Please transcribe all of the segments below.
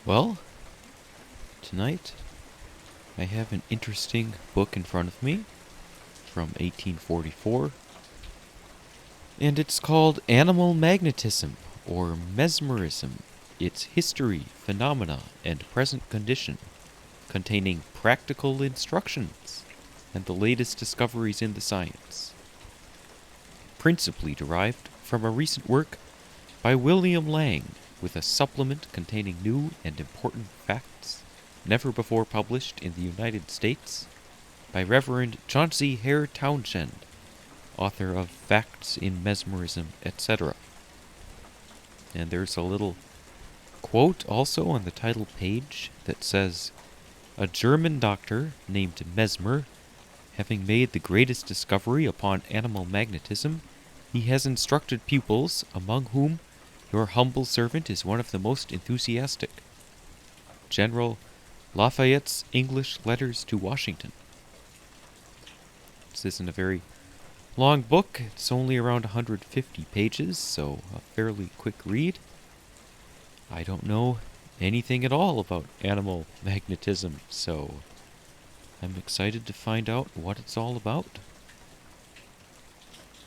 Well, tonight I have an interesting book in front of me from 1844, and it's called Animal Magnetism, or Mesmerism, its history, phenomena, and present condition, containing practical instructions and the latest discoveries in the science, principally derived from a recent work by William Lang, with a supplement containing new and important facts never before published in the United States by Reverend Chauncey Hare Townshend, author of Facts in Mesmerism, etc. And there's a little quote also on the title page that says, "A German doctor named Mesmer, having made the greatest discovery upon animal magnetism, he has instructed pupils, among whom your humble servant is one of the most enthusiastic." General Lafayette's English Letters to Washington. This isn't a very long book. It's only around 150 pages, so a fairly quick read. I don't know anything at all about animal magnetism, so I'm excited to find out what it's all about.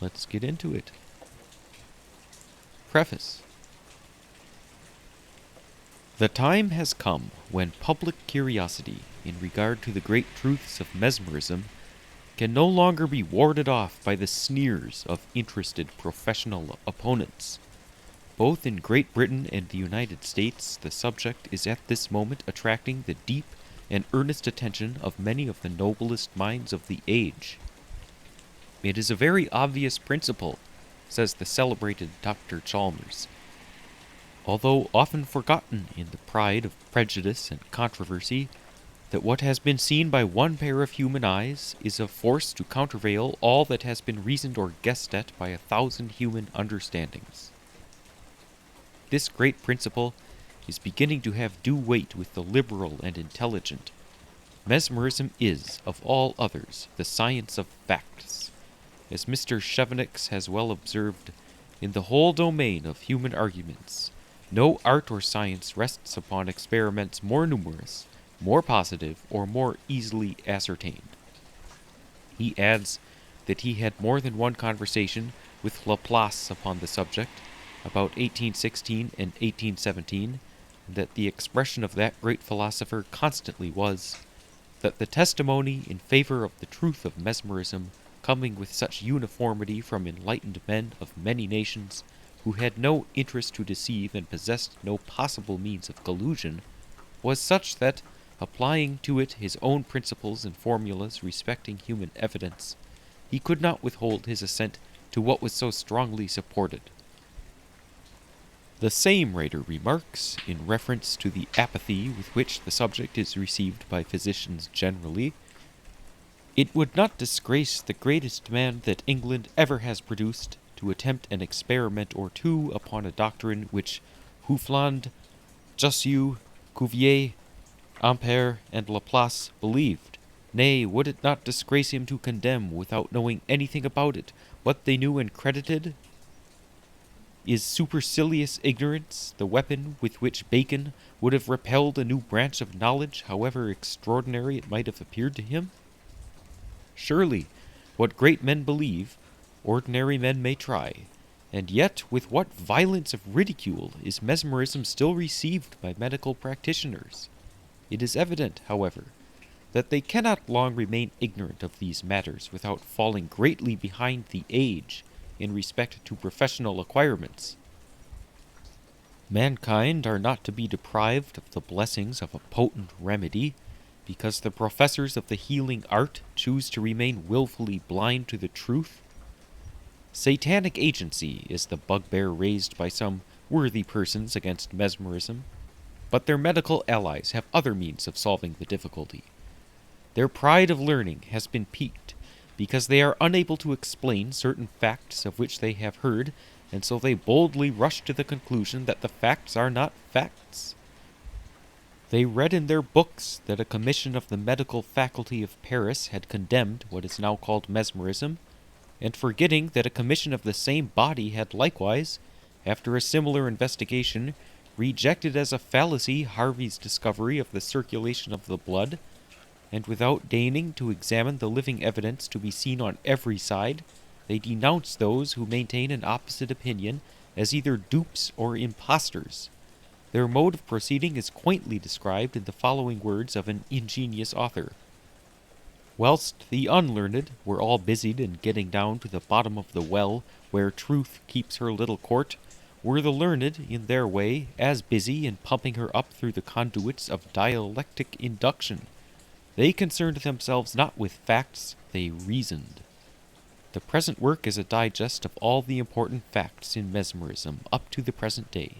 Let's get into it. Preface. The time has come when public curiosity in regard to the great truths of mesmerism can no longer be warded off by the sneers of interested professional opponents. Both in Great Britain and the United States, the subject is at this moment attracting the deep and earnest attention of many of the noblest minds of the age. It is a very obvious principle, says the celebrated Dr. Chalmers, although often forgotten in the pride of prejudice and controversy, that what has been seen by one pair of human eyes is of force to countervail all that has been reasoned or guessed at by 1,000 human understandings. This great principle is beginning to have due weight with the liberal and intelligent. Mesmerism is, of all others, the science of facts. As Mr. Chevenix has well observed, in the whole domain of human arguments, no art or science rests upon experiments more numerous, more positive, or more easily ascertained. He adds that he had more than one conversation with Laplace upon the subject, about 1816 and 1817, and that the expression of that great philosopher constantly was, that the testimony in favor of the truth of mesmerism, coming with such uniformity from enlightened men of many nations, who had no interest to deceive and possessed no possible means of collusion, was such that, applying to it his own principles and formulas respecting human evidence, he could not withhold his assent to what was so strongly supported. The same writer remarks, in reference to the apathy with which the subject is received by physicians generally, "It would not disgrace the greatest man that England ever has produced to attempt an experiment or two upon a doctrine which Hufeland, Jussieu, Cuvier, Ampère, and Laplace believed. Nay, would it not disgrace him to condemn, without knowing anything about it, what they knew and credited? Is supercilious ignorance the weapon with which Bacon would have repelled a new branch of knowledge, however extraordinary it might have appeared to him? Surely, what great men believe, ordinary men may try, and yet with what violence of ridicule is mesmerism still received by medical practitioners! It is evident, however, that they cannot long remain ignorant of these matters without falling greatly behind the age in respect to professional acquirements. Mankind are not to be deprived of the blessings of a potent remedy, because the professors of the healing art choose to remain willfully blind to the truth. Satanic agency is the bugbear raised by some worthy persons against mesmerism, but their medical allies have other means of solving the difficulty. Their pride of learning has been piqued, because they are unable to explain certain facts of which they have heard, and so they boldly rush to the conclusion that the facts are not facts. They read in their books that a commission of the medical faculty of Paris had condemned what is now called mesmerism, and forgetting that a commission of the same body had likewise, after a similar investigation, rejected as a fallacy Harvey's discovery of the circulation of the blood, and without deigning to examine the living evidence to be seen on every side, they denounce those who maintain an opposite opinion as either dupes or impostors. Their mode of proceeding is quaintly described in the following words of an ingenious author. Whilst the unlearned were all busied in getting down to the bottom of the well where truth keeps her little court, were the learned, in their way, as busy in pumping her up through the conduits of dialectic induction. They concerned themselves not with facts, they reasoned. The present work is a digest of all the important facts in mesmerism up to the present day.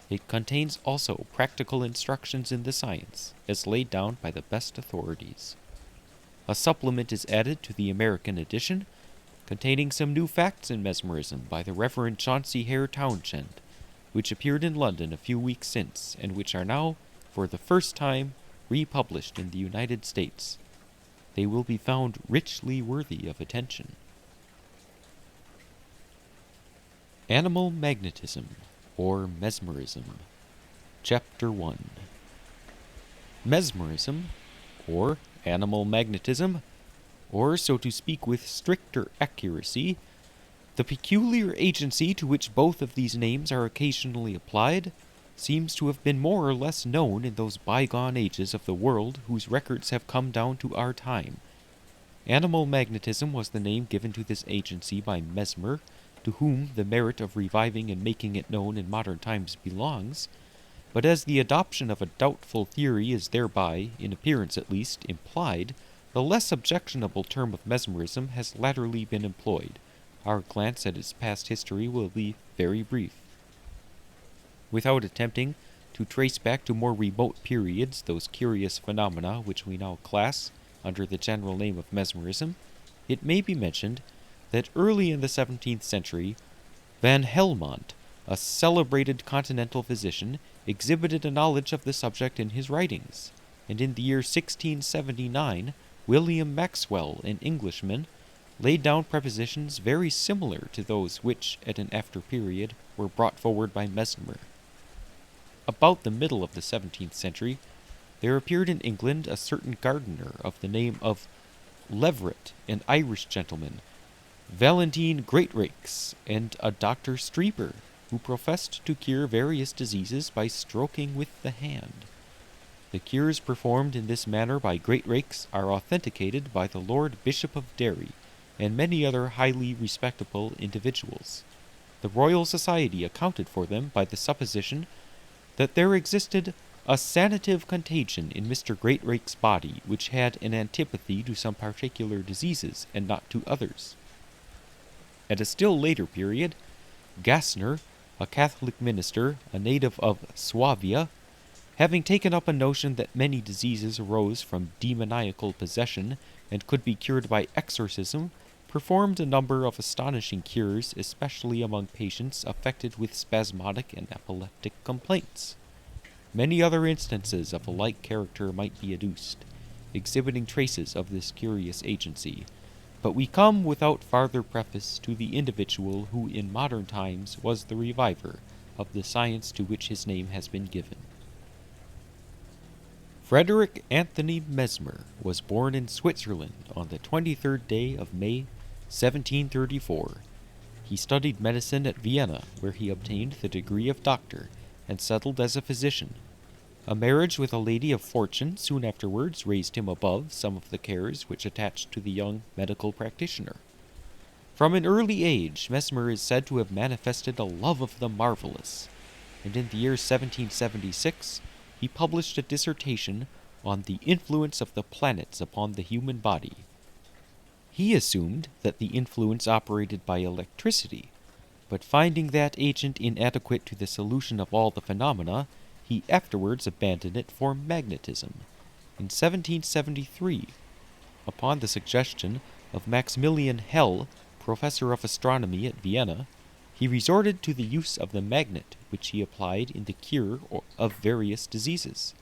It contains also practical instructions in the science, as laid down by the best authorities. A supplement is added to the American edition, containing some new facts in mesmerism by the Reverend Chauncey Hare Townshend, which appeared in London a few weeks since, and which are now, for the first time, republished in the United States. They will be found richly worthy of attention. Animal Magnetism, or Mesmerism. Chapter 1. Mesmerism, or Animal Magnetism, or, so to speak with stricter accuracy, the peculiar agency to which both of these names are occasionally applied, seems to have been more or less known in those bygone ages of the world whose records have come down to our time. Animal magnetism was the name given to this agency by Mesmer, to whom the merit of reviving and making it known in modern times belongs, but as the adoption of a doubtful theory is thereby, in appearance at least, implied, the less objectionable term of mesmerism has latterly been employed. Our glance at its past history will be very brief. Without attempting to trace back to more remote periods those curious phenomena which we now class under the general name of mesmerism, it may be mentioned that early in the 17th century, Van Helmont, a celebrated continental physician, exhibited a knowledge of the subject in his writings, and in the year 1679, William Maxwell, an Englishman, laid down prepositions very similar to those which, at an after period, were brought forward by Mesmer. About the middle of the 17th century, there appeared in England a certain gardener of the name of Leverett, an Irish gentleman, Valentine Greatrakes, and a Dr. Streeper, who professed to cure various diseases by stroking with the hand. The cures performed in this manner by Greatrakes are authenticated by the Lord Bishop of Derry, and many other highly respectable individuals. The Royal Society accounted for them by the supposition that there existed a sanative contagion in Mr. Greatrake's body which had an antipathy to some particular diseases and not to others. At a still later period, Gassner, a Catholic minister, a native of Swabia, having taken up a notion that many diseases arose from demoniacal possession and could be cured by exorcism, performed a number of astonishing cures, especially among patients affected with spasmodic and epileptic complaints. Many other instances of a like character might be adduced, exhibiting traces of this curious agency, but we come without farther preface to the individual who in modern times was the reviver of the science to which his name has been given. Frederick Anthony Mesmer was born in Switzerland on the 23rd day of May, 1734. He studied medicine at Vienna, where he obtained the degree of doctor, and settled as a physician. A marriage with a lady of fortune soon afterwards raised him above some of the cares which attached to the young medical practitioner. From an early age, Mesmer is said to have manifested a love of the marvelous, and in the year 1776 he published a dissertation on the influence of the planets upon the human body. He assumed that the influence operated by electricity, but finding that agent inadequate to the solution of all the phenomena, he afterwards abandoned it for magnetism. In 1773, upon the suggestion of Maximilian Hell, professor of astronomy at Vienna, he resorted to the use of the magnet, which he applied in the cure of various diseases.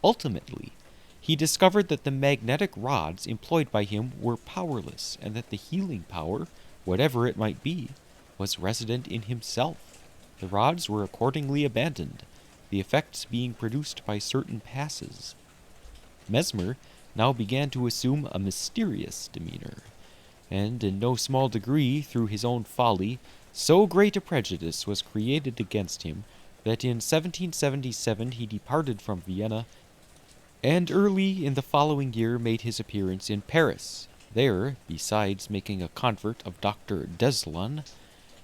Ultimately, he discovered that the magnetic rods employed by him were powerless, and that the healing power, whatever it might be, was resident in himself. The rods were accordingly abandoned, the effects being produced by certain passes. Mesmer now began to assume a mysterious demeanor, and in no small degree through his own folly, so great a prejudice was created against him that in 1777 he departed from Vienna, and early in the following year made his appearance in Paris. There, besides making a convert of Dr. Deslon,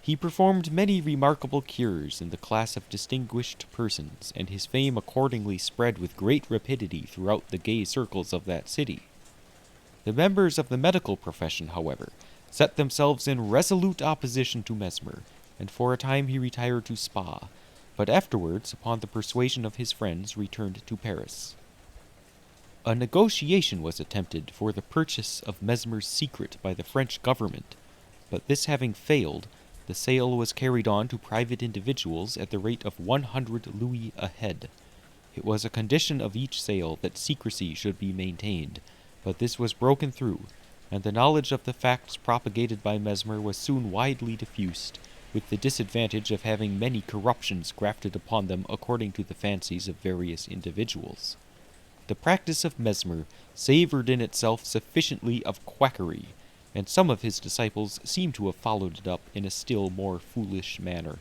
he performed many remarkable cures in the class of distinguished persons, and his fame accordingly spread with great rapidity throughout the gay circles of that city. The members of the medical profession, however, set themselves in resolute opposition to Mesmer, and for a time he retired to Spa, but afterwards, upon the persuasion of his friends, returned to Paris. A negotiation was attempted for the purchase of Mesmer's secret by the French government, but this having failed, the sale was carried on to private individuals at the rate of 100 louis a head. It was a condition of each sale that secrecy should be maintained, but this was broken through, and the knowledge of the facts propagated by Mesmer was soon widely diffused, with the disadvantage of having many corruptions grafted upon them according to the fancies of various individuals. The practice of Mesmer savored in itself sufficiently of quackery, and some of his disciples seem to have followed it up in a still more foolish manner.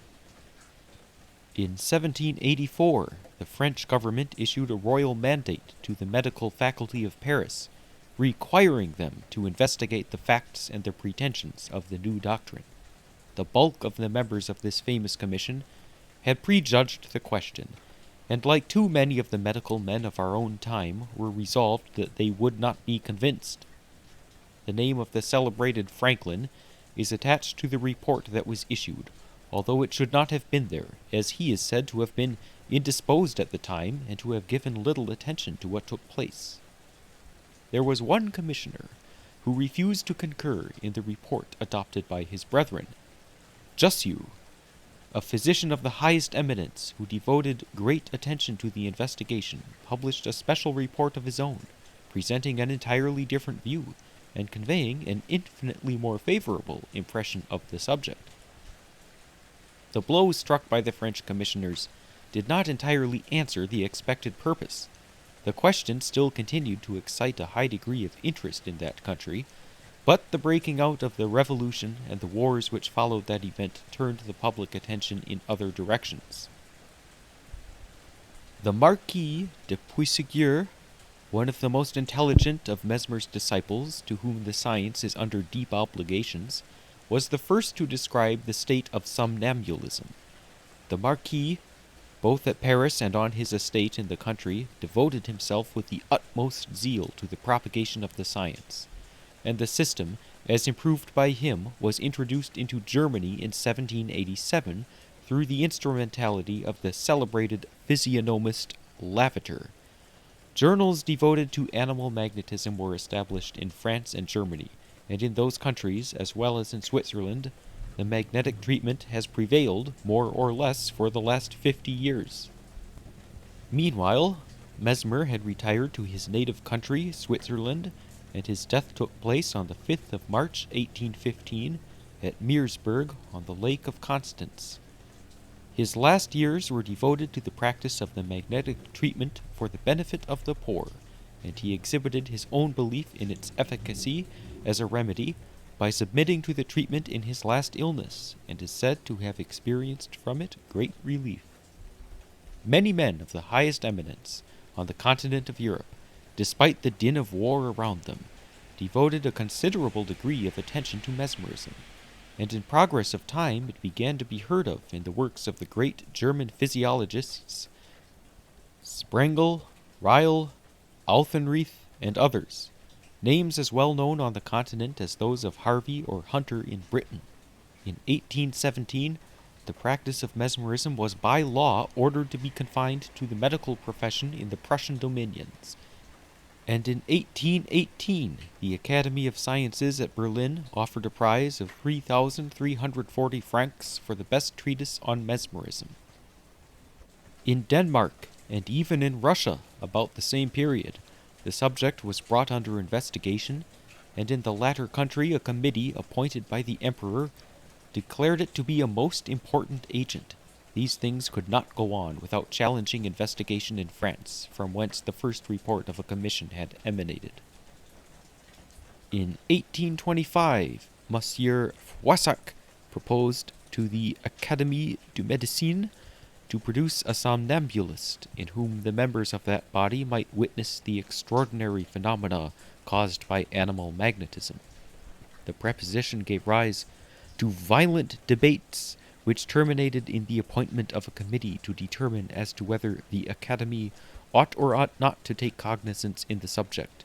In 1784, the French government issued a royal mandate to the medical faculty of Paris, requiring them to investigate the facts and the pretensions of the new doctrine. The bulk of the members of this famous commission had prejudged the question, and like too many of the medical men of our own time, were resolved that they would not be convinced. The name of the celebrated Franklin is attached to the report that was issued, although it should not have been there, as he is said to have been indisposed at the time and to have given little attention to what took place. There was one commissioner who refused to concur in the report adopted by his brethren. Jussieu, a physician of the highest eminence who devoted great attention to the investigation, published a special report of his own, presenting an entirely different view, and conveying an infinitely more favorable impression of the subject. The blow struck by the French commissioners did not entirely answer the expected purpose. The question still continued to excite a high degree of interest in that country, but the breaking out of the Revolution and the wars which followed that event turned the public attention in other directions. The Marquis de Puysegur, one of the most intelligent of Mesmer's disciples, to whom the science is under deep obligations, was the first to describe the state of somnambulism. The Marquis, both at Paris and on his estate in the country, devoted himself with the utmost zeal to the propagation of the science, and the system, as improved by him, was introduced into Germany in 1787 through the instrumentality of the celebrated physiognomist Lavater. Journals devoted to animal magnetism were established in France and Germany, and in those countries, as well as in Switzerland, the magnetic treatment has prevailed, more or less, for the last 50 years. Meanwhile, Mesmer had retired to his native country, Switzerland, and his death took place on the 5th of March, 1815, at Meersburg on the Lake of Constance. His last years were devoted to the practice of the magnetic treatment for the benefit of the poor, and he exhibited his own belief in its efficacy as a remedy by submitting to the treatment in his last illness, and is said to have experienced from it great relief. Many men of the highest eminence on the continent of Europe, despite the din of war around them, devoted a considerable degree of attention to Mesmerism, and in progress of time it began to be heard of in the works of the great German physiologists Sprengel, Ryle, Alfenreith, and others, names as well known on the continent as those of Harvey or Hunter in Britain. In 1817, the practice of mesmerism was by law ordered to be confined to the medical profession in the Prussian dominions, and in 1818 the Academy of Sciences at Berlin offered a prize of 3,340 francs for the best treatise on mesmerism. In Denmark, and even in Russia about the same period, the subject was brought under investigation, and in the latter country a committee appointed by the emperor declared it to be a most important agent, these things could not go on without challenging investigation in France, from whence the first report of a commission had emanated. In 1825, Monsieur Froissac proposed to the Académie de Médecine to produce a somnambulist in whom the members of that body might witness the extraordinary phenomena caused by animal magnetism. The proposition gave rise to violent debates, which terminated in the appointment of a committee to determine as to whether the Academy ought or ought not to take cognizance in the subject.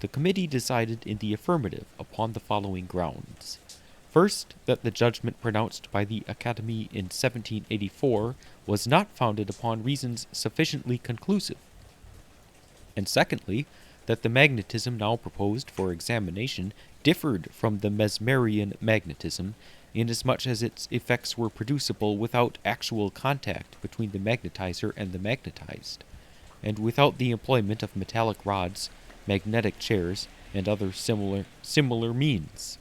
The committee decided in the affirmative upon the following grounds. First, that the judgment pronounced by the Academy in 1784 was not founded upon reasons sufficiently conclusive. And secondly, that the magnetism now proposed for examination differed from the Mesmerian magnetism, inasmuch as its effects were producible without actual contact between the magnetizer and the magnetized, and without the employment of metallic rods, magnetic chairs, and other similar means.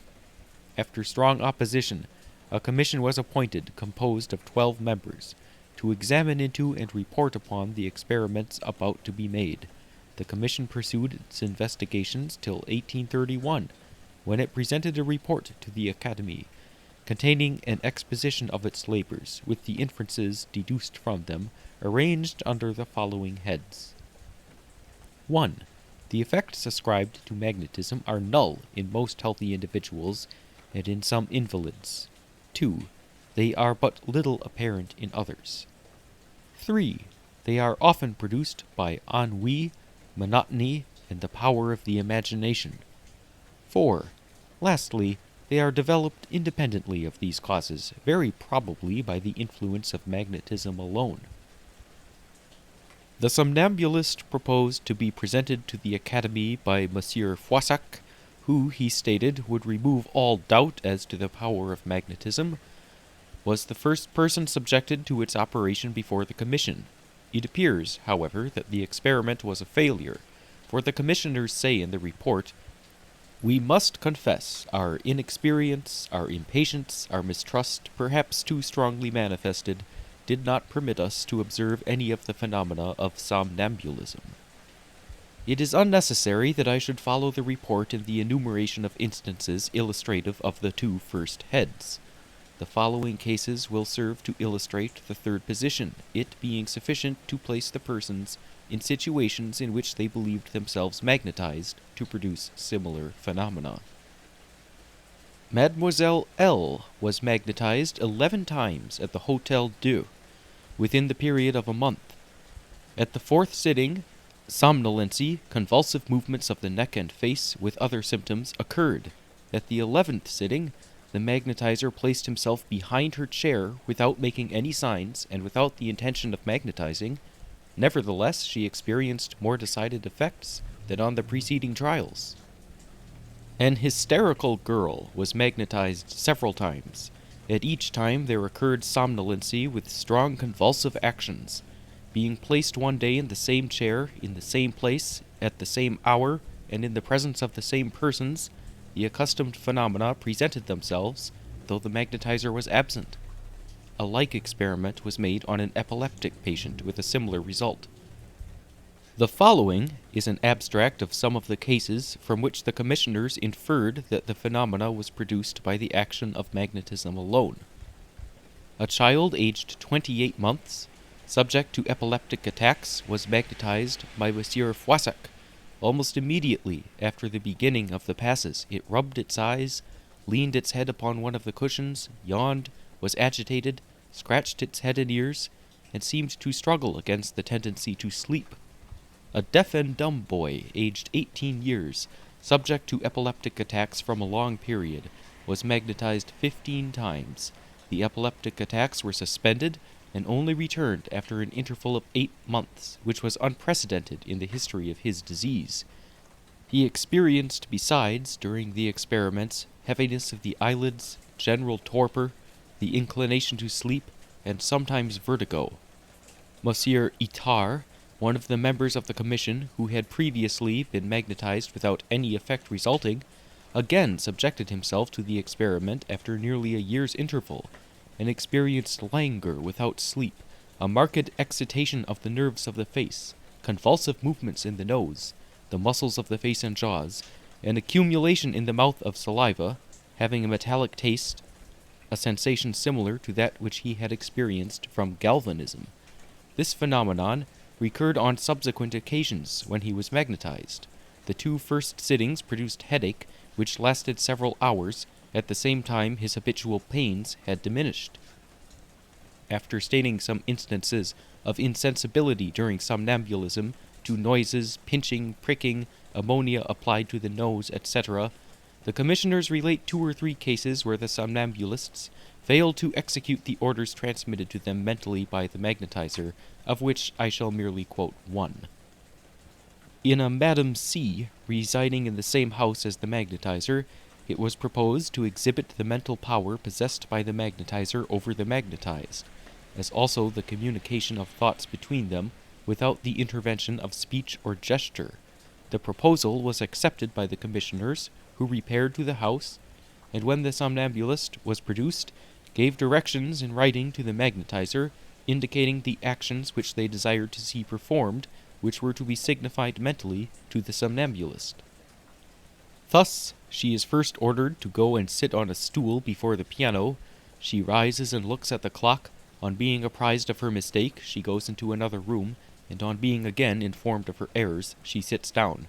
After strong opposition, a commission was appointed composed of 12 members to examine into and report upon the experiments about to be made. The commission pursued its investigations till 1831, when it presented a report to the Academy, containing an exposition of its labors, with the inferences deduced from them, arranged under the following heads. 1. The effects ascribed to magnetism are null in most healthy individuals and in some invalids. 2. They are but little apparent in others. 3. They are often produced by ennui, monotony, and the power of the imagination. 4. Lastly, they are developed independently of these causes, very probably by the influence of magnetism alone. The somnambulist proposed to be presented to the Academy by Monsieur Froissac, who, he stated, would remove all doubt as to the power of magnetism, was the first person subjected to its operation before the commission. It appears, however, that the experiment was a failure, for the commissioners say in the report, "We must confess our inexperience, our impatience, our mistrust, perhaps too strongly manifested, did not permit us to observe any of the phenomena of somnambulism." It is unnecessary that I should follow the report in the enumeration of instances illustrative of the two first heads. The following cases will serve to illustrate the third position, it being sufficient to place the persons in situations in which they believed themselves magnetized to produce similar phenomena. Mademoiselle L. was magnetized 11 times at the Hotel Dieu, within the period of a month. At the 4th sitting, somnolency, convulsive movements of the neck and face, with other symptoms, occurred. At the 11th sitting, the magnetizer placed himself behind her chair without making any signs and without the intention of magnetizing. Nevertheless, she experienced more decided effects than on the preceding trials. An hysterical girl was magnetized several times. At each time there occurred somnolency with strong convulsive actions. Being placed one day in the same chair, in the same place, at the same hour, and in the presence of the same persons, the accustomed phenomena presented themselves, though the magnetizer was absent. A like experiment was made on an epileptic patient with a similar result. The following is an abstract of some of the cases from which the commissioners inferred that the phenomena was produced by the action of magnetism alone. A child aged 28 months, subject to epileptic attacks, was magnetized by Monsieur Froissac. Almost immediately after the beginning of the passes, it rubbed its eyes, leaned its head upon one of the cushions, yawned, was agitated, scratched its head and ears, and seemed to struggle against the tendency to sleep. A deaf and dumb boy, aged 18 years, subject to epileptic attacks from a long period, was magnetized 15 times. The epileptic attacks were suspended and only returned after an interval of 8 months, which was unprecedented in the history of his disease. He experienced, besides, during the experiments, heaviness of the eyelids, general torpor, the inclination to sleep, and sometimes vertigo. Monsieur Itard, one of the members of the commission, who had previously been magnetized without any effect resulting, again subjected himself to the experiment after nearly a year's interval. and experienced languor without sleep, a marked excitation of the nerves of the face, convulsive movements in the nose, the muscles of the face and jaws, an accumulation in the mouth of saliva, having a metallic taste, a sensation similar to that which he had experienced from galvanism. This phenomenon recurred on subsequent occasions when he was magnetized. The 2 first sittings produced headache, which lasted several hours. At the same time, his habitual pains had diminished. After stating some instances of insensibility during somnambulism to noises, pinching, pricking, ammonia applied to the nose, etc., the commissioners relate 2 or 3 cases where the somnambulists failed to execute the orders transmitted to them mentally by the magnetizer, of which I shall merely quote one. In a Madame C, residing in the same house as the magnetizer, it was proposed to exhibit the mental power possessed by the magnetizer over the magnetized, as also the communication of thoughts between them without the intervention of speech or gesture. The proposal was accepted by the commissioners, who repaired to the house, and when the somnambulist was produced, gave directions in writing to the magnetizer, indicating the actions which they desired to see performed, which were to be signified mentally to the somnambulist. Thus, she is first ordered to go and sit on a stool before the piano. She rises and looks at the clock. On being apprised of her mistake, she goes into another room, and on being again informed of her errors, she sits down.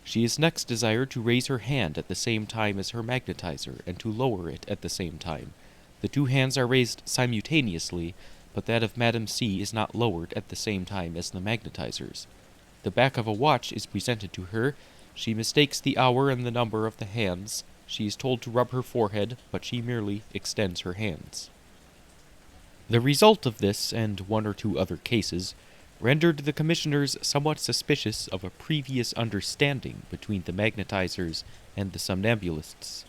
She is next desired to raise her hand at the same time as her magnetizer, and to lower it at the same time. The 2 hands are raised simultaneously, but that of Madame C is not lowered at the same time as the magnetizer's. The back of a watch is presented to her. She mistakes the hour and the number of the hands. She is told to rub her forehead, but she merely extends her hands. The result of this, and 1 or 2 other cases, rendered the commissioners somewhat suspicious of a previous understanding between the magnetizers and the somnambulists.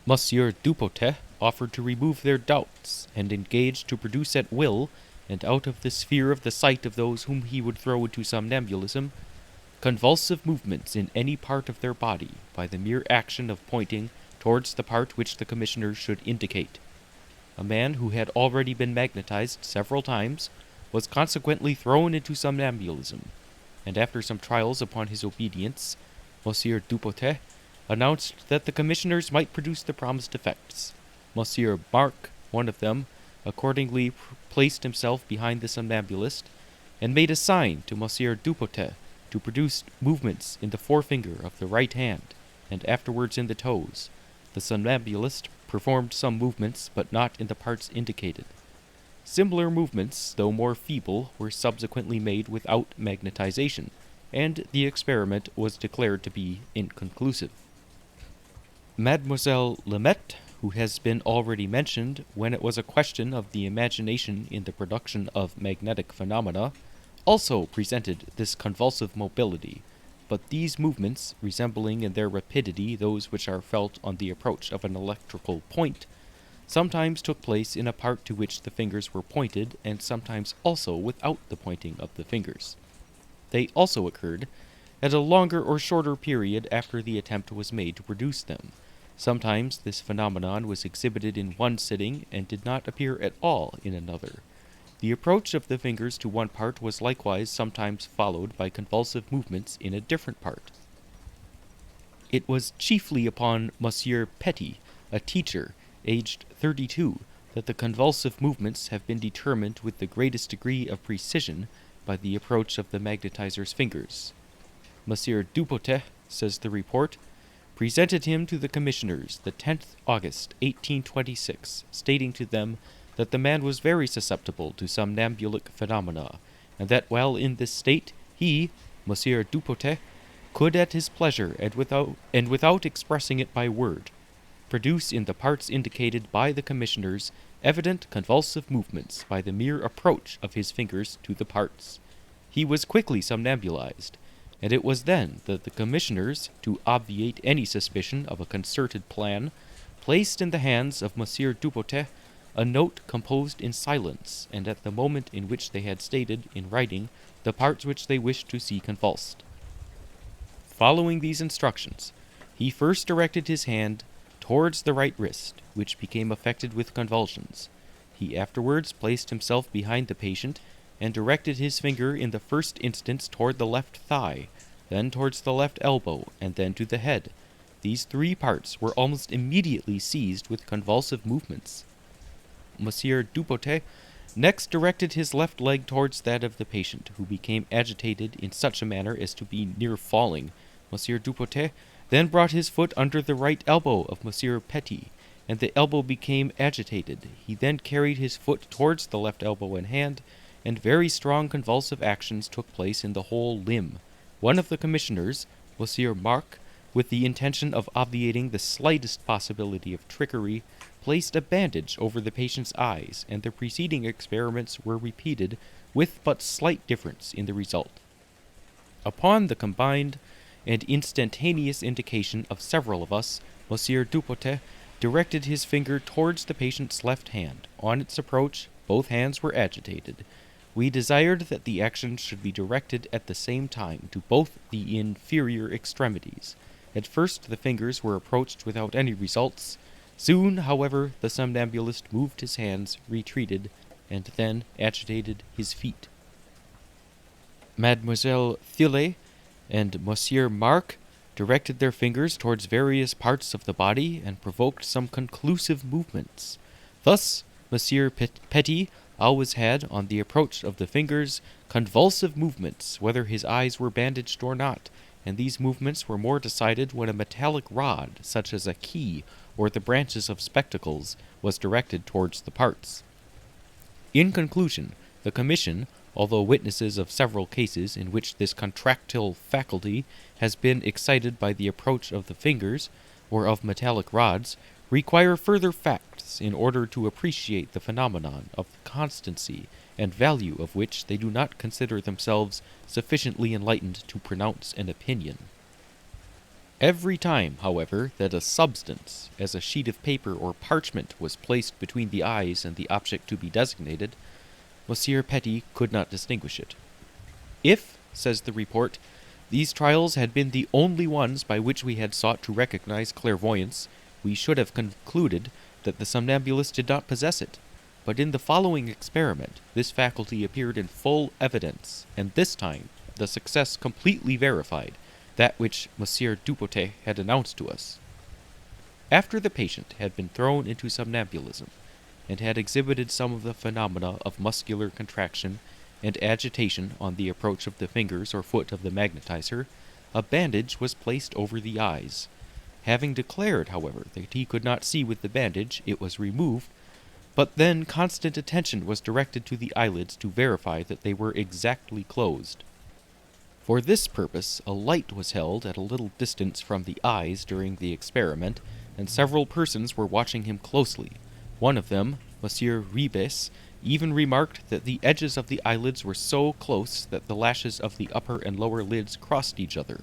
Monsieur Dupotet offered to remove their doubts, and engaged to produce at will, and out of the sphere of the sight of those whom he would throw into somnambulism, convulsive movements in any part of their body, by the mere action of pointing towards the part which the commissioners should indicate. A man who had already been magnetized several times was consequently thrown into somnambulism, and after some trials upon his obedience, Monsieur Dupotet announced that the commissioners might produce the promised effects. Monsieur Marc, one of them, accordingly placed himself behind the somnambulist, and made a sign to Monsieur Dupotet to produce movements in the forefinger of the right hand, and afterwards in the toes. The somnambulist performed some movements, but not in the parts indicated. Similar movements, though more feeble, were subsequently made without magnetization, and the experiment was declared to be inconclusive. Mademoiselle Lemaitre, who has been already mentioned, when it was a question of the imagination in the production of magnetic phenomena, also presented this convulsive mobility, but these movements, resembling in their rapidity those which are felt on the approach of an electrical point, sometimes took place in a part to which the fingers were pointed, and sometimes also without the pointing of the fingers. They also occurred at a longer or shorter period after the attempt was made to produce them. Sometimes this phenomenon was exhibited in one sitting and did not appear at all in another. The approach of the fingers to one part was likewise sometimes followed by convulsive movements in a different part. It was chiefly upon Monsieur Petit, a teacher, aged 32, that the convulsive movements have been determined with the greatest degree of precision by the approach of the magnetizer's fingers. Monsieur Dupotet, says the report, presented him to the commissioners the 10th August, 1826, stating to them that the man was very susceptible to somnambulic phenomena, and that while in this state he, Monsieur Dupotet, could at his pleasure and without expressing it by word, produce in the parts indicated by the commissioners evident convulsive movements by the mere approach of his fingers to the parts. He was quickly somnambulized, and it was then that the commissioners, to obviate any suspicion of a concerted plan, placed in the hands of Monsieur Dupotet a note composed in silence, and at the moment in which they had stated in writing the parts which they wished to see convulsed. Following these instructions, he first directed his hand towards the right wrist, which became affected with convulsions. He afterwards placed himself behind the patient and directed his finger in the first instance toward the left thigh, then towards the left elbow, and then to the head. These three parts were almost immediately seized with convulsive movements. Monsieur Dupotet next directed his left leg towards that of the patient, who became agitated in such a manner as to be near falling. Monsieur Dupotet then brought his foot under the right elbow of Monsieur Petit, and the elbow became agitated. He then carried his foot towards the left elbow and hand, and very strong convulsive actions took place in the whole limb. One of the commissioners, Monsieur Marc, with the intention of obviating the slightest possibility of trickery, placed a bandage over the patient's eyes, and the preceding experiments were repeated with but slight difference in the result. Upon the combined and instantaneous indication of several of us, Monsieur Dupotet directed his finger towards the patient's left hand. On its approach, both hands were agitated. We desired that the action should be directed at the same time to both the inferior extremities. At first the fingers were approached without any results. Soon, however, the somnambulist moved his hands, retreated, and then agitated his feet. Mademoiselle Thiele and Monsieur Marc directed their fingers towards various parts of the body and provoked some conclusive movements. Thus, Monsieur Petit always had, on the approach of the fingers, convulsive movements, whether his eyes were bandaged or not, and these movements were more decided when a metallic rod, such as a key or the branches of spectacles, was directed towards the parts. In conclusion, the Commission, although witnesses of several cases in which this contractile faculty has been excited by the approach of the fingers or of metallic rods, require further facts in order to appreciate the phenomenon of the constancy and value of which they do not consider themselves sufficiently enlightened to pronounce an opinion. Every time, however, that a substance, as a sheet of paper or parchment, was placed between the eyes and the object to be designated, Monsieur Petit could not distinguish it. If, says the report, these trials had been the only ones by which we had sought to recognize clairvoyance, we should have concluded that the somnambulist did not possess it. But in the following experiment, this faculty appeared in full evidence, and this time the success completely verified that which Monsieur Dupotet had announced to us. After the patient had been thrown into somnambulism, and had exhibited some of the phenomena of muscular contraction and agitation on the approach of the fingers or foot of the magnetizer, a bandage was placed over the eyes. Having declared, however, that he could not see with the bandage, it was removed, but then constant attention was directed to the eyelids to verify that they were exactly closed. For this purpose, a light was held at a little distance from the eyes during the experiment, and several persons were watching him closely. One of them, Monsieur Ribes, even remarked that the edges of the eyelids were so close that the lashes of the upper and lower lids crossed each other.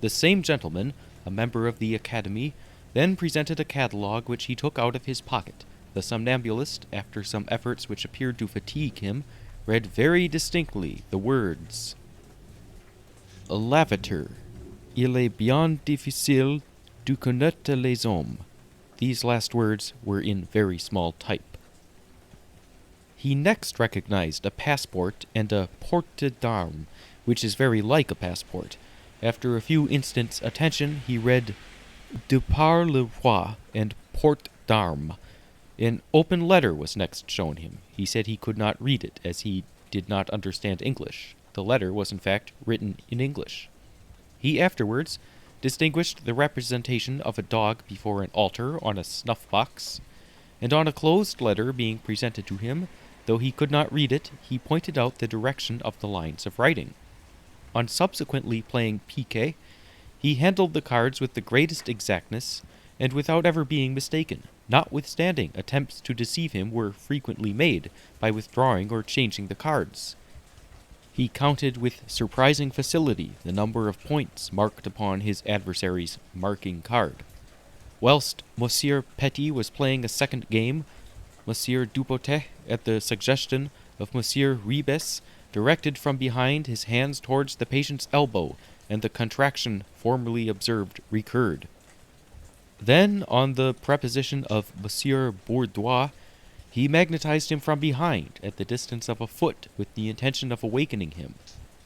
The same gentleman, a member of the Academy, then presented a catalogue which he took out of his pocket. The somnambulist, after some efforts which appeared to fatigue him, read very distinctly the words, Lavater, il est bien difficile de connaître les hommes. These last words were in very small type. He next recognized a passport and a porte d'armes, which is very like a passport. After a few instants' attention, he read De par le roi and porte d'armes. An open letter was next shown him. He said he could not read it, as he did not understand English. The letter was in fact written in English. He afterwards distinguished the representation of a dog before an altar on a snuff-box, and on a closed letter being presented to him, though he could not read it, he pointed out the direction of the lines of writing. On subsequently playing piquet, he handled the cards with the greatest exactness, and without ever being mistaken. Notwithstanding, attempts to deceive him were frequently made by withdrawing or changing the cards. He counted with surprising facility the number of points marked upon his adversary's marking card. Whilst Monsieur Petit was playing a second game, Monsieur Dupotet, at the suggestion of Monsieur Ribes, directed from behind his hands towards the patient's elbow, and the contraction formerly observed recurred. Then, on the preposition of Monsieur Bourdois, he magnetized him from behind, at the distance of a foot, with the intention of awakening him.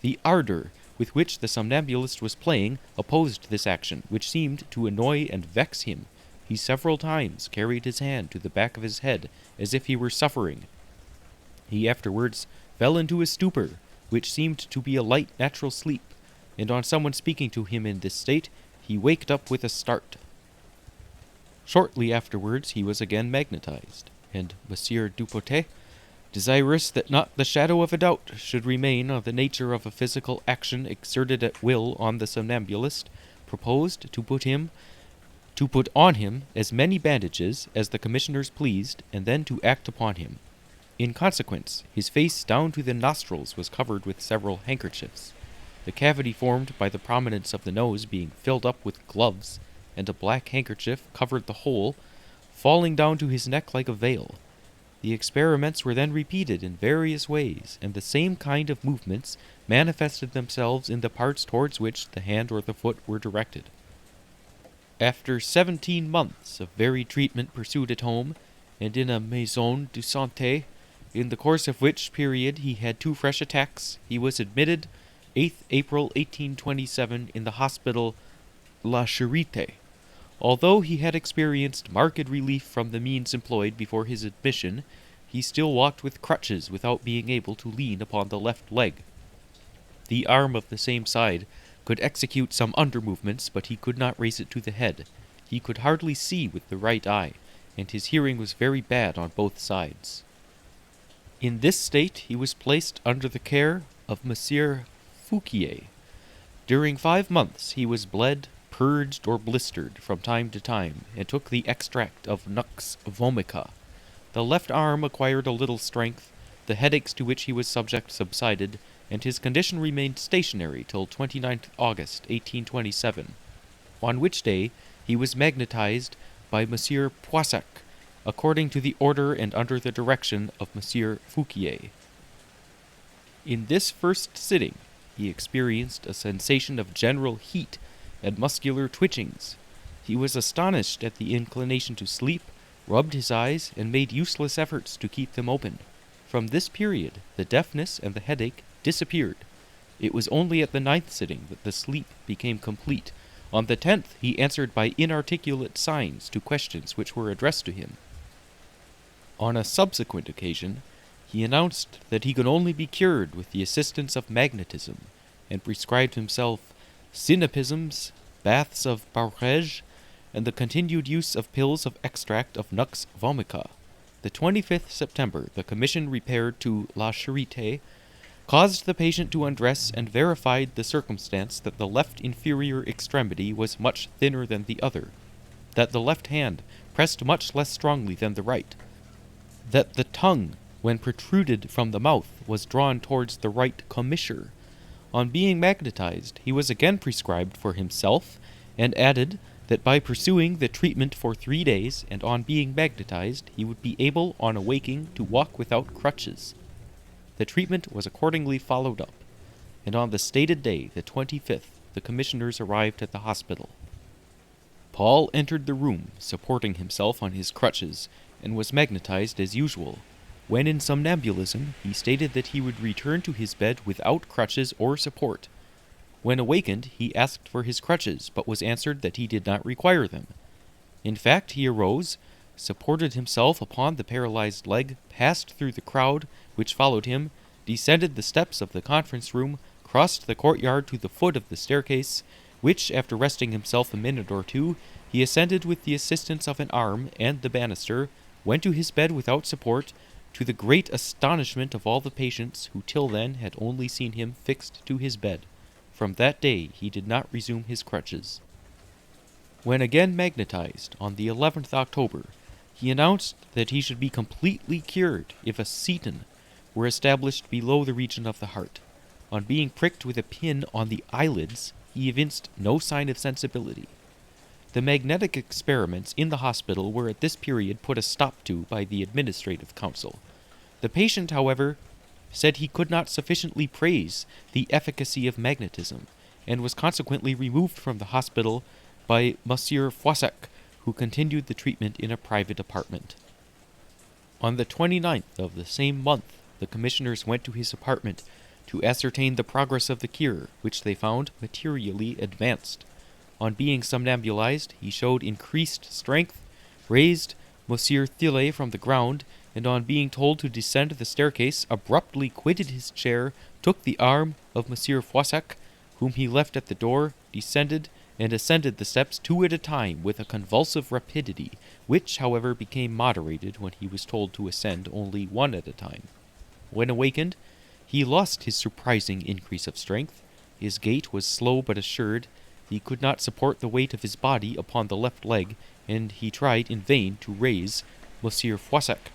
The ardor with which the somnambulist was playing opposed this action, which seemed to annoy and vex him. He several times carried his hand to the back of his head, as if he were suffering. He afterwards fell into a stupor, which seemed to be a light natural sleep, and on someone speaking to him in this state, he waked up with a start. Shortly afterwards he was again magnetized, and Monsieur Dupotet, desirous that not the shadow of a doubt should remain on the nature of a physical action exerted at will on the somnambulist, proposed to put on him as many bandages as the commissioners pleased, and then to act upon him. In consequence, his face down to the nostrils was covered with several handkerchiefs, the cavity formed by the prominence of the nose being filled up with gloves, and a black handkerchief covered the whole, falling down to his neck like a veil. The experiments were then repeated in various ways, and the same kind of movements manifested themselves in the parts towards which the hand or the foot were directed. After 17 months of varied treatment pursued at home, and in a maison de santé, in the course of which period he had 2 fresh attacks, he was admitted 8th April 1827 in the hospital La Charité. Although he had experienced marked relief from the means employed before his admission, he still walked with crutches without being able to lean upon the left leg. The arm of the same side could execute some under-movements, but he could not raise it to the head. He could hardly see with the right eye, and his hearing was very bad on both sides. In this state he was placed under the care of Monsieur Fouquier. During 5 months he was bled, purged, or blistered from time to time, and took the extract of nux vomica. The left arm acquired a little strength, the headaches to which he was subject subsided, and his condition remained stationary till 29th August 1827, on which day he was magnetized by Monsieur Poissac, according to the order and under the direction of Monsieur Fouquier. In this first sitting he experienced a sensation of general heat and muscular twitchings. He was astonished at the inclination to sleep, rubbed his eyes, and made useless efforts to keep them open. From this period the deafness and the headache disappeared. It was only at the 9th sitting that the sleep became complete. On the 10th he answered by inarticulate signs to questions which were addressed to him. On a subsequent occasion he announced that he could only be cured with the assistance of magnetism, and prescribed himself synepisms, baths of Barège, and the continued use of pills of extract of nux vomica. The 25th September the commission repaired to La Charité, caused the patient to undress, and verified the circumstance that the left inferior extremity was much thinner than the other, that the left hand pressed much less strongly than the right, that the tongue, when protruded from the mouth, was drawn towards the right commissure. On being magnetized, he was again prescribed for himself, and added that by pursuing the treatment for 3 days, and on being magnetized, he would be able, on awaking, to walk without crutches. The treatment was accordingly followed up, and on the stated day, the 25th, the commissioners arrived at the hospital. Paul entered the room, supporting himself on his crutches, and was magnetized as usual. When in somnambulism, he stated that he would return to his bed without crutches or support. When awakened, he asked for his crutches, but was answered that he did not require them. In fact, he arose, supported himself upon the paralyzed leg, passed through the crowd which followed him, descended the steps of the conference room, crossed the courtyard to the foot of the staircase, which, after resting himself a minute or 2, he ascended with the assistance of an arm and the banister, went to his bed without support, to the great astonishment of all the patients, who till then had only seen him fixed to his bed. From that day he did not resume his crutches. When again magnetized, on the 11th October, he announced that he should be completely cured if a seton were established below the region of the heart. On being pricked with a pin on the eyelids, he evinced no sign of sensibility. The magnetic experiments in the hospital were at this period put a stop to by the administrative council. The patient, however, said he could not sufficiently praise the efficacy of magnetism, and was consequently removed from the hospital by Monsieur Foissac, who continued the treatment in a private apartment. On the 29th of the same month, the commissioners went to his apartment to ascertain the progress of the cure, which they found materially advanced. On being somnambulized, he showed increased strength, raised Monsieur Thiele from the ground, and on being told to descend the staircase, abruptly quitted his chair, took the arm of Monsieur Foissac, whom he left at the door, descended, and ascended the steps 2 at a time with a convulsive rapidity, which, however, became moderated when he was told to ascend only 1 at a time. When awakened, he lost his surprising increase of strength. His gait was slow but assured. He could not support the weight of his body upon the left leg, and he tried in vain to raise Monsieur Foissac.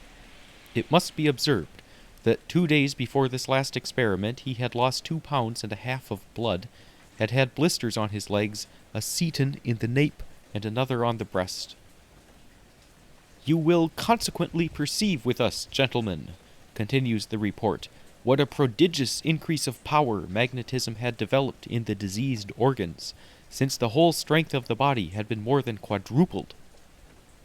It must be observed that 2 days before this last experiment he had lost 2 pounds and a half of blood, had had blisters on his legs, a seton in the nape, and another on the breast. "You will consequently perceive with us, gentlemen," continues the report, "what a prodigious increase of power magnetism had developed in the diseased organs, since the whole strength of the body had been more than quadrupled.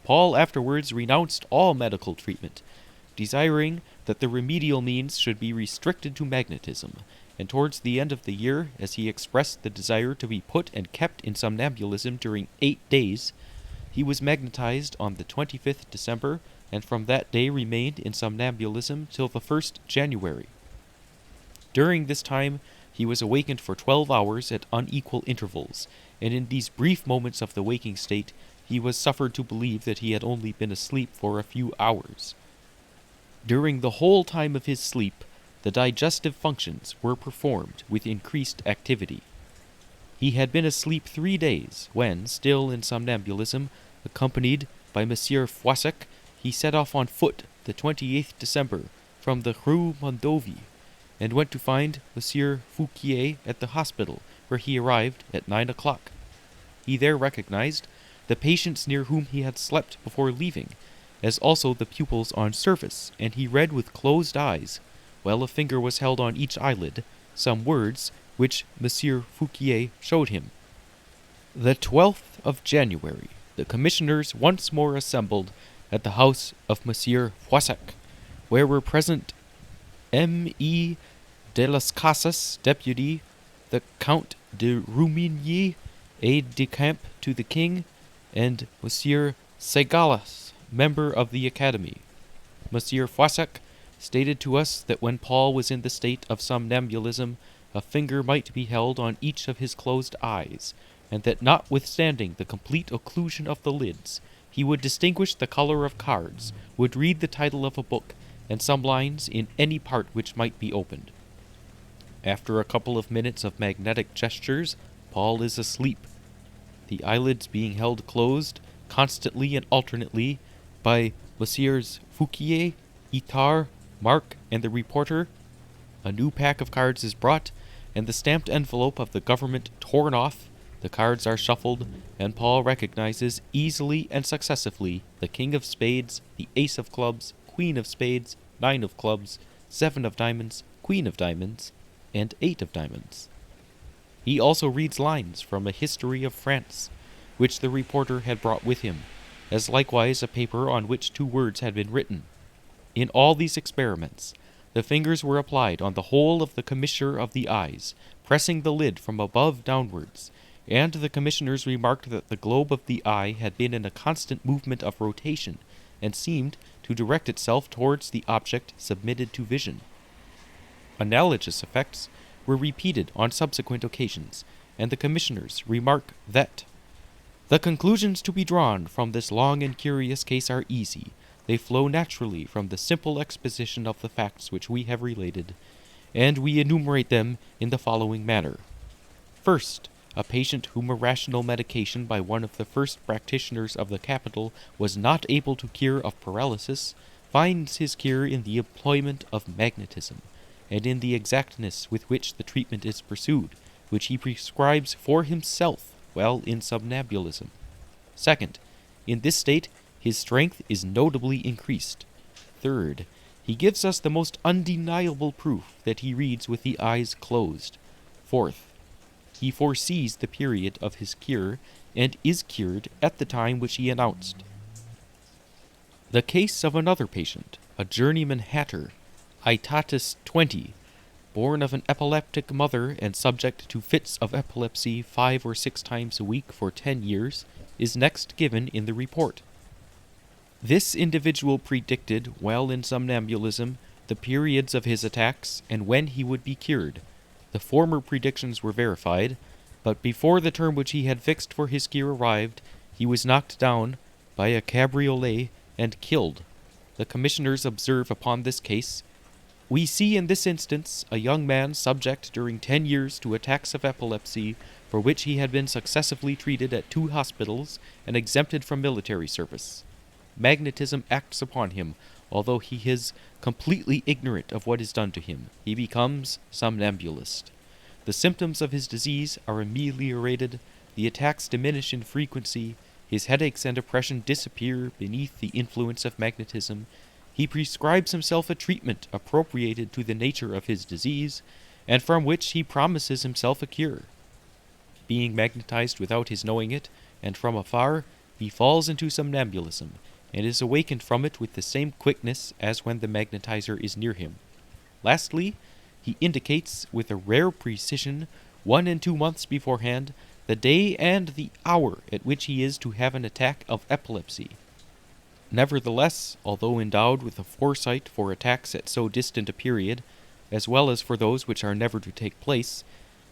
Paul afterwards renounced all medical treatment, desiring that the remedial means should be restricted to magnetism, and towards the end of the year, as he expressed the desire to be put and kept in somnambulism during 8 days, he was magnetized on the 25th December, and from that day remained in somnambulism till the 1st January. During this time he was awakened for 12 hours at unequal intervals, and in these brief moments of the waking state he was suffered to believe that he had only been asleep for a few hours. During the whole time of his sleep, the digestive functions were performed with increased activity. He had been asleep 3 days, when, still in somnambulism, accompanied by Monsieur Foissac, he set off on foot the 28th December from the Rue Mondovie, and went to find Monsieur Fouquier at the hospital, where he arrived at 9 o'clock. He there recognized the patients near whom he had slept before leaving, as also the pupils on service, and he read with closed eyes, while a finger was held on each eyelid, some words which Monsieur Fouquier showed him. The 12th of January, the commissioners once more assembled at the house of Monsieur Foissac, where were present M.E. de las Casas, deputy, the Count de Rumigny, aide-de-camp to the king, and Monsieur Segalas, member of the Academy. Monsieur Foissac stated to us that when Paul was in the state of somnambulism, a finger might be held on each of his closed eyes, and that notwithstanding the complete occlusion of the lids, he would distinguish the color of cards, would read the title of a book, and some lines in any part which might be opened. After a couple of minutes of magnetic gestures, Paul is asleep, the eyelids being held closed constantly and alternately by Messieurs Fouquier, Itard, Marc, and the reporter. A new pack of cards is brought, and the stamped envelope of the government torn off. The cards are shuffled, and Paul recognizes easily and successively the King of Spades, the Ace of Clubs, Queen of Spades, 9 of Clubs, 7 of Diamonds, Queen of Diamonds, and 8 of Diamonds. He also reads lines from a history of France, which the reporter had brought with him, as likewise a paper on which 2 words had been written. In all these experiments, the fingers were applied on the whole of the commissure of the eyes, pressing the lid from above downwards, and the commissioners remarked that the globe of the eye had been in a constant movement of rotation, and seemed to direct itself towards the object submitted to vision. Analogous effects were repeated on subsequent occasions, and the commissioners remark that the conclusions to be drawn from this long and curious case are easy. They flow naturally from the simple exposition of the facts which we have related, and we enumerate them in the following manner. First, a patient whom a rational medication by one of the first practitioners of the capital was not able to cure of paralysis, finds his cure in the employment of magnetism, and in the exactness with which the treatment is pursued, which he prescribes for himself while in somnambulism. Second, in this state his strength is notably increased. Third, he gives us the most undeniable proof that he reads with the eyes closed. Fourth, he foresees the period of his cure and is cured at the time which he announced. The case of another patient, a journeyman hatter, Aetatis 20, born of an epileptic mother and subject to fits of epilepsy 5 or 6 times a week for 10 years, is next given in the report. This individual predicted, while in somnambulism, the periods of his attacks and when he would be cured. The former predictions were verified, but before the term which he had fixed for his cure arrived, he was knocked down by a cabriolet and killed. The commissioners observe upon this case, "We see in this instance a young man subject during 10 years to attacks of epilepsy for which he had been successively treated at 2 hospitals and exempted from military service. Magnetism acts upon him, although he is completely ignorant of what is done to him. He becomes somnambulist. The symptoms of his disease are ameliorated, the attacks diminish in frequency, his headaches and oppression disappear beneath the influence of magnetism. He prescribes himself a treatment appropriated to the nature of his disease, and from which he promises himself a cure. Being magnetized without his knowing it, and from afar, he falls into somnambulism, and is awakened from it with the same quickness as when the magnetizer is near him. Lastly, he indicates with a rare precision, 1 and 2 months beforehand, the day and the hour at which he is to have an attack of epilepsy. Nevertheless, although endowed with a foresight for attacks at so distant a period, as well as for those which are never to take place,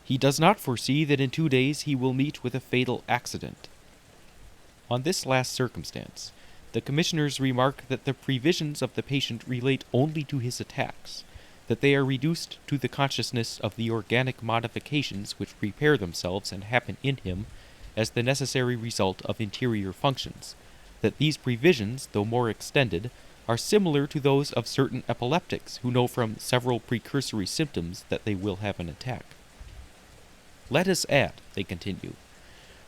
he does not foresee that in 2 days he will meet with a fatal accident." On this last circumstance, the commissioners remark that the previsions of the patient relate only to his attacks, that they are reduced to the consciousness of the organic modifications which prepare themselves and happen in him as the necessary result of interior functions, that these previsions, though more extended, are similar to those of certain epileptics who know from several precursory symptoms that they will have an attack. Let us add, they continue,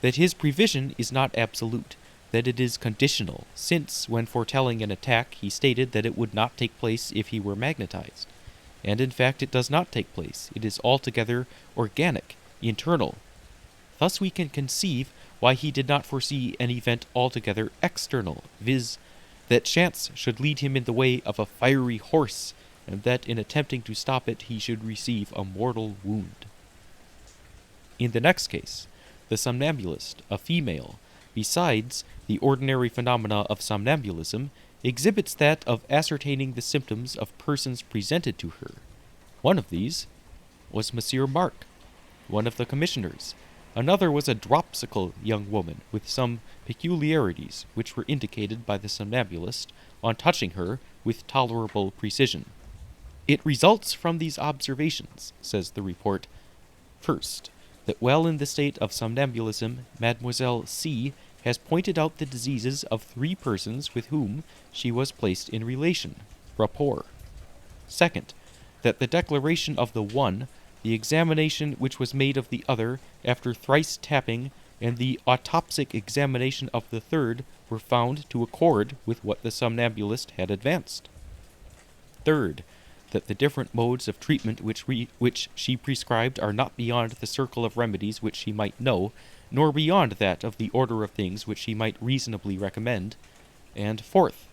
that his prevision is not absolute, that it is conditional, since, when foretelling an attack, he stated that it would not take place if he were magnetized. And in fact it does not take place. It is altogether organic, internal. Thus we can conceive why he did not foresee an event altogether external, viz., that chance should lead him in the way of a fiery horse, and that in attempting to stop it he should receive a mortal wound. In the next case, the somnambulist, a female, besides the ordinary phenomena of somnambulism, exhibits that of ascertaining the symptoms of persons presented to her. One of these was Monsieur Mark, one of the commissioners. Another was a dropsical young woman with some peculiarities which were indicated by the somnambulist on touching her with tolerable precision. It results from these observations, says the report, first, that while in the state of somnambulism, Mademoiselle C has pointed out the diseases of 3 persons with whom she was placed in relation, rapport. Second, that the declaration of the one, the examination which was made of the other after thrice tapping, and the autopsic examination of the third were found to accord with what the somnambulist had advanced. Third, that the different modes of treatment which she prescribed are not beyond the circle of remedies which she might know, nor beyond that of the order of things which she might reasonably recommend, and fourth,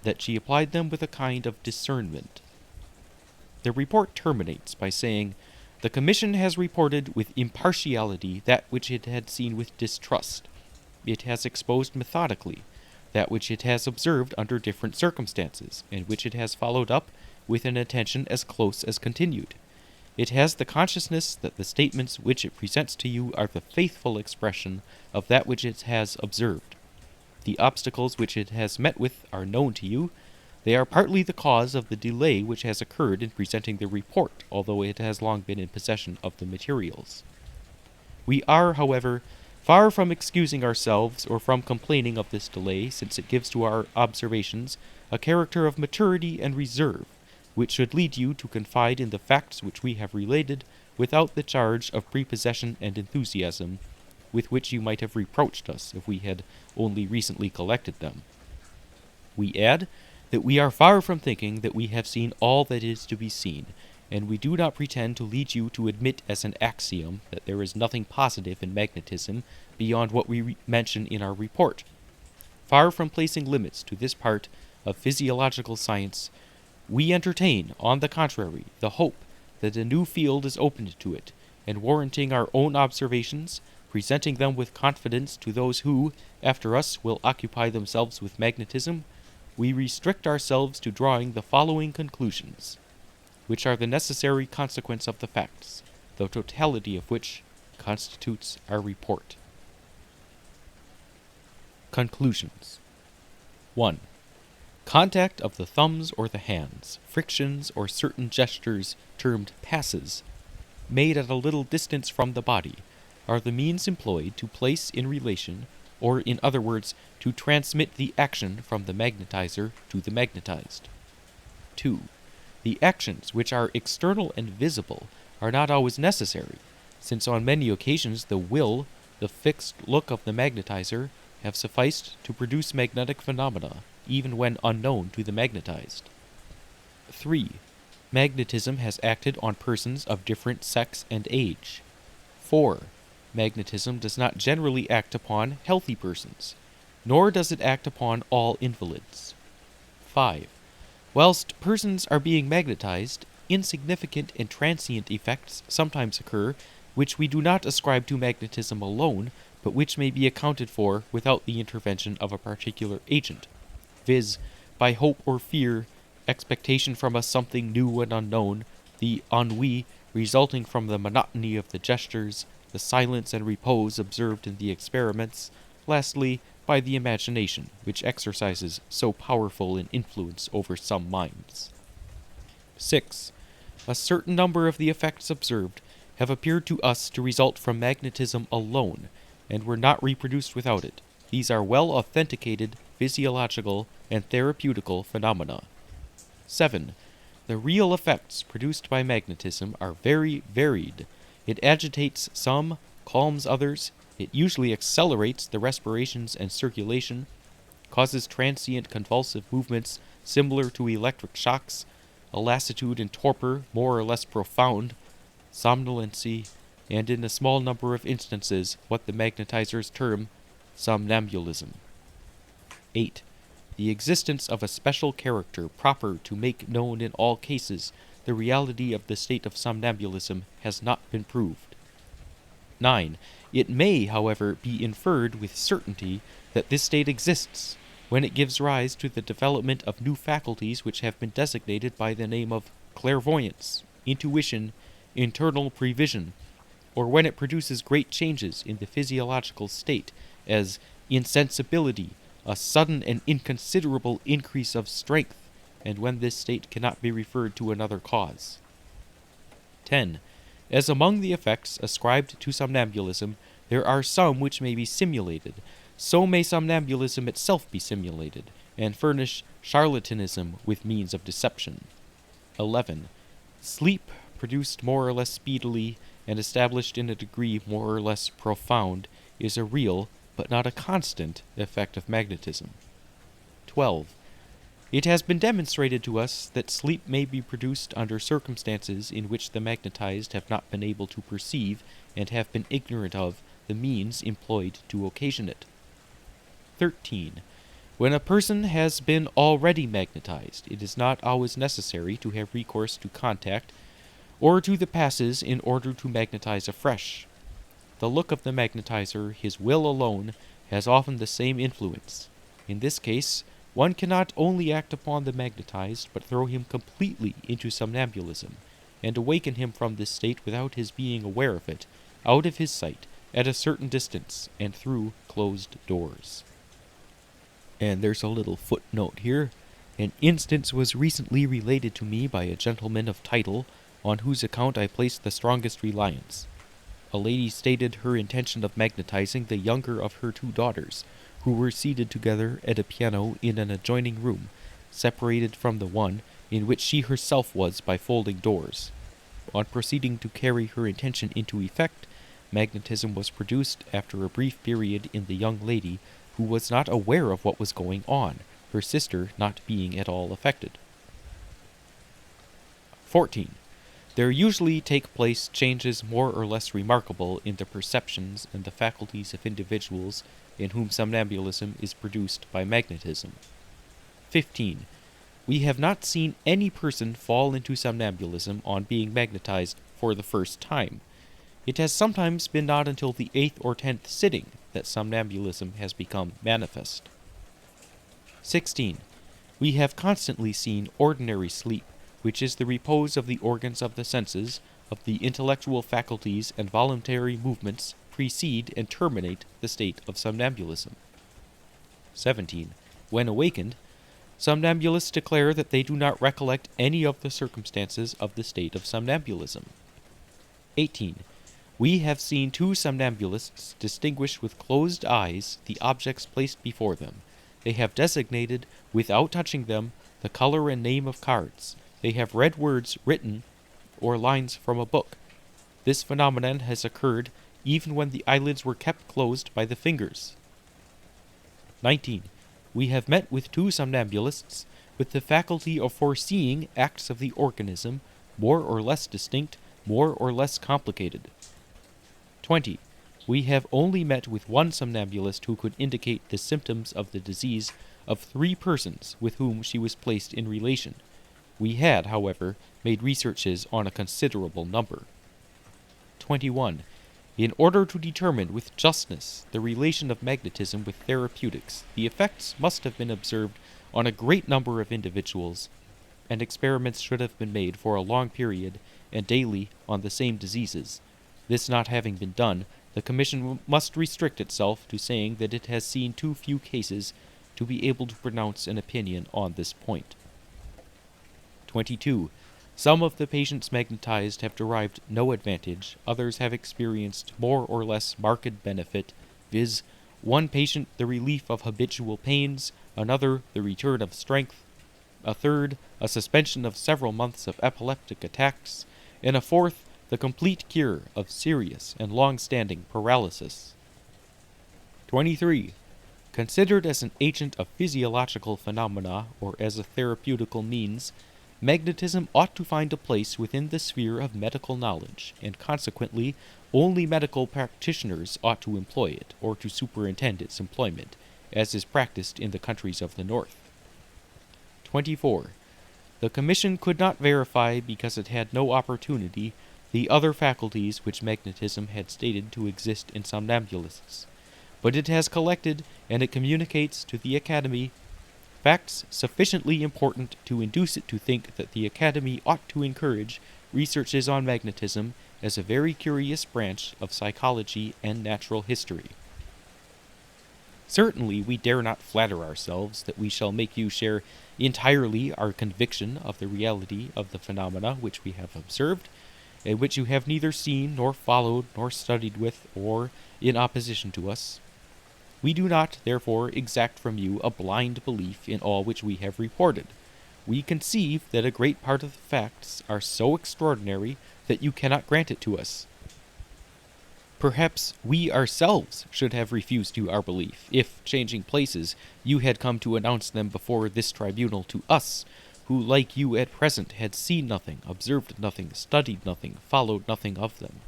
that she applied them with a kind of discernment. The report terminates by saying, "The Commission has reported with impartiality that which it had seen with distrust. It has exposed methodically that which it has observed under different circumstances, and which it has followed up with an attention as close as continued. It has the consciousness that the statements which it presents to you are the faithful expression of that which it has observed. The obstacles which it has met with are known to you. They are partly the cause of the delay which has occurred in presenting the report, although it has long been in possession of the materials. We are, however, far from excusing ourselves or from complaining of this delay, since it gives to our observations a character of maturity and reserve, which should lead you to confide in the facts which we have related without the charge of prepossession and enthusiasm, with which you might have reproached us if we had only recently collected them. We add that we are far from thinking that we have seen all that is to be seen, and we do not pretend to lead you to admit as an axiom that there is nothing positive in magnetism beyond what we mention in our report. Far from placing limits to this part of physiological science, we entertain, on the contrary, the hope that a new field is opened to it, and warranting our own observations, presenting them with confidence to those who, after us, will occupy themselves with magnetism, we restrict ourselves to drawing the following conclusions, which are the necessary consequence of the facts, the totality of which constitutes our report. Conclusions. 1. Contact of the thumbs or the hands, frictions or certain gestures termed passes, made at a little distance from the body, are the means employed to place in relation, or in other words, to transmit the action from the magnetizer to the magnetized. 2. The actions which are external and visible are not always necessary, since on many occasions the will, the fixed look of the magnetizer, have sufficed to produce magnetic phenomena, even when unknown to the magnetized. 3. Magnetism has acted on persons of different sex and age. 4. Magnetism does not generally act upon healthy persons, nor does it act upon all invalids. 5. Whilst persons are being magnetized, insignificant and transient effects sometimes occur which we do not ascribe to magnetism alone, but which may be accounted for without the intervention of a particular agent, viz., by hope or fear, expectation from a something new and unknown, the ennui resulting from the monotony of the gestures, the silence and repose observed in the experiments, lastly, by the imagination, which exercises so powerful an influence over some minds. 6. A certain number of the effects observed have appeared to us to result from magnetism alone, and were not reproduced without it. These are well authenticated physiological and therapeutical phenomena. 7. The real effects produced by magnetism are very varied. It agitates some, calms others, it usually accelerates the respirations and circulation, causes transient convulsive movements similar to electric shocks, a lassitude and torpor more or less profound, somnolency, and in a small number of instances what the magnetizers term somnambulism. 8. The existence of a special character proper to make known in all cases the reality of the state of somnambulism has not been proved. 9. It may, however, be inferred with certainty that this state exists, when it gives rise to the development of new faculties which have been designated by the name of clairvoyance, intuition, internal prevision, or when it produces great changes in the physiological state, as insensibility, a sudden and inconsiderable increase of strength, and when this state cannot be referred to another cause. 10. As among the effects ascribed to somnambulism, there are some which may be simulated, so may somnambulism itself be simulated, and furnish charlatanism with means of deception. 11. Sleep, produced more or less speedily, and established in a degree more or less profound, is a real, but not a constant, effect of magnetism. 12. It has been demonstrated to us that sleep may be produced under circumstances in which the magnetized have not been able to perceive and have been ignorant of the means employed to occasion it. 13. When a person has been already magnetized, it is not always necessary to have recourse to contact or to the passes in order to magnetize afresh. The look of the magnetizer, his will alone, has often the same influence. In this case, one cannot only act upon the magnetized, but throw him completely into somnambulism, and awaken him from this state without his being aware of it, out of his sight, at a certain distance, and through closed doors. And there's a little footnote here. An instance was recently related to me by a gentleman of title, on whose account I placed the strongest reliance. A lady stated her intention of magnetizing the younger of her 2 daughters, who were seated together at a piano in an adjoining room, separated from the one in which she herself was by folding doors. On proceeding to carry her intention into effect, magnetism was produced after a brief period in the young lady, who was not aware of what was going on, her sister not being at all affected. 14. There usually take place changes more or less remarkable in the perceptions and the faculties of individuals in whom somnambulism is produced by magnetism. 15. We have not seen any person fall into somnambulism on being magnetized for the first time. It has sometimes been not until the 8th or 10th sitting that somnambulism has become manifest. 16. We have constantly seen ordinary sleep, which is the repose of the organs of the senses, of the intellectual faculties and voluntary movements, precede and terminate the state of somnambulism. 17. When awakened, somnambulists declare that they do not recollect any of the circumstances of the state of somnambulism. 18. We have seen 2 somnambulists distinguish with closed eyes the objects placed before them. They have designated, without touching them, the color and name of cards. They have read words written or lines from a book. This phenomenon has occurred even when the eyelids were kept closed by the fingers. 19. We have met with 2 somnambulists with the faculty of foreseeing acts of the organism, more or less distinct, more or less complicated. 20. We have only met with 1 somnambulist who could indicate the symptoms of the disease of 3 persons with whom she was placed in relation. We had, however, made researches on a considerable number. 21. In order to determine with justness the relation of magnetism with therapeutics, the effects must have been observed on a great number of individuals, and experiments should have been made for a long period and daily on the same diseases. This not having been done, the Commission must restrict itself to saying that it has seen too few cases to be able to pronounce an opinion on this point. 22. Some of the patients magnetized have derived no advantage, others have experienced more or less marked benefit, viz., 1 patient the relief of habitual pains, another the return of strength, a third a suspension of several months of epileptic attacks, and a 4th the complete cure of serious and long-standing paralysis. 23. Considered as an agent of physiological phenomena or as a therapeutical means, magnetism ought to find a place within the sphere of medical knowledge, and consequently only medical practitioners ought to employ it or to superintend its employment, as is practiced in the countries of the North. 24. The Commission could not verify, because it had no opportunity, the other faculties which magnetism had stated to exist in somnambulists, but it has collected, and it communicates to the Academy, facts sufficiently important to induce it to think that the Academy ought to encourage researches on magnetism as a very curious branch of psychology and natural history. Certainly we dare not flatter ourselves that we shall make you share entirely our conviction of the reality of the phenomena which we have observed, and which you have neither seen, nor followed, nor studied with, or in opposition to us. We do not, therefore, exact from you a blind belief in all which we have reported. We conceive that a great part of the facts are so extraordinary that you cannot grant it to us. Perhaps we ourselves should have refused you our belief, if, changing places, you had come to announce them before this tribunal to us, who, like you at present, had seen nothing, observed nothing, studied nothing, followed nothing of them.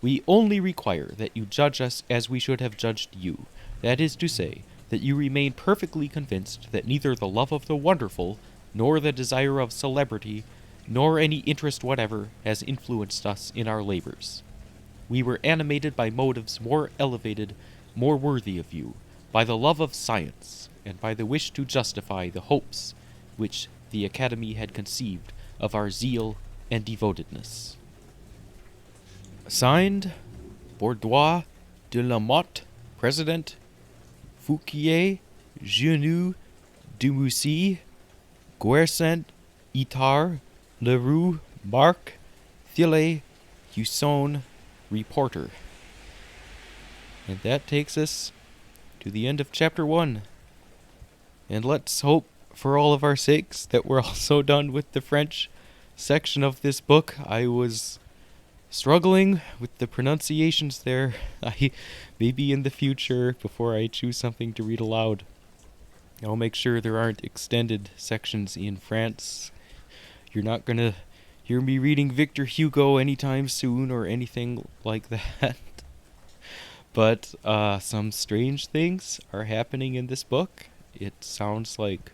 We only require that you judge us as we should have judged you, that is to say, that you remain perfectly convinced that neither the love of the wonderful, nor the desire of celebrity, nor any interest whatever has influenced us in our labors. We were animated by motives more elevated, more worthy of you, by the love of science, and by the wish to justify the hopes which the Academy had conceived of our zeal and devotedness. Signed, Bourdois de la Motte, President, Fouquier, Genoux, Dumoussy, Guercent, Itard, Leroux, Marc, Thiele, Husson, Reporter. And that takes us to the end of Chapter 1. And let's hope, for all of our sakes, that we're also done with the French section of this book. I was struggling with the pronunciations there. Maybe in the future, before I choose something to read aloud, I'll make sure there aren't extended sections in France. You're not going to hear me reading Victor Hugo anytime soon or anything like that. But some strange things are happening in this book. It sounds like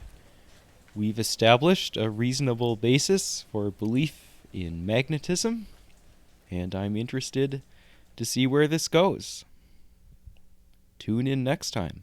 we've established a reasonable basis for belief in magnetism, and I'm interested to see where this goes. Tune in next time.